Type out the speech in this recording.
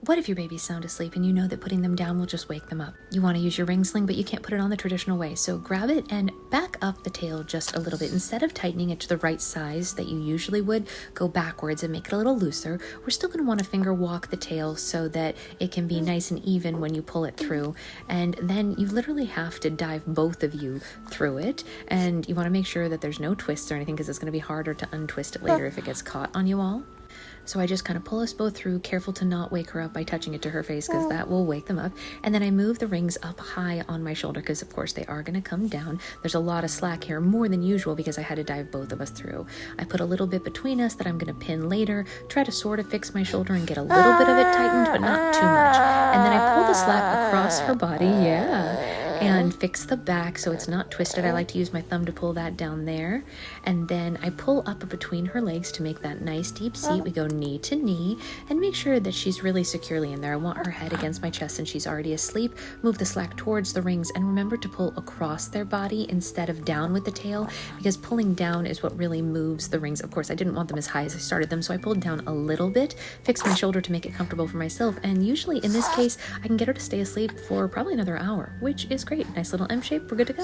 What if your baby's sound asleep and you know that putting them down will just wake them up? You want to use your ring sling, but you can't put it on the traditional way. So grab it and back up the tail just a little bit. Instead of tightening it to the right size that you usually would, go backwards and make it a little looser. We're still going to want to finger walk the tail so that it can be nice and even when you pull it through. And then you literally have to dive both of you through it. And you want to make sure that there's no twists or anything because it's going to be harder to untwist it later if it gets caught on you all. So I just kind of pull us both through, careful to not wake her up by touching it to her face because that will wake them up. And then I move the rings up high on my shoulder because of course they are going to come down. There's a lot of slack here, more than usual because I had to dive both of us through. I put a little bit between us that I'm going to pin later, try to sort of fix my shoulder and get a little bit of it tightened, but not too much. And then I pull the slap across her body, and fix the back so it's not twisted. I like to use my thumb to pull that down there. And then I pull up between her legs to make that nice deep seat. We go knee to knee and make sure that she's really securely in there. I want her head against my chest and she's already asleep. Move the slack towards the rings and remember to pull across their body instead of down with the tail because pulling down is what really moves the rings. Of course, I didn't want them as high as I started them, so I pulled down a little bit, fixed my shoulder to make it comfortable for myself. And usually in this case, I can get her to stay asleep for probably another hour, which is great. Nice little M shape. We're good to go.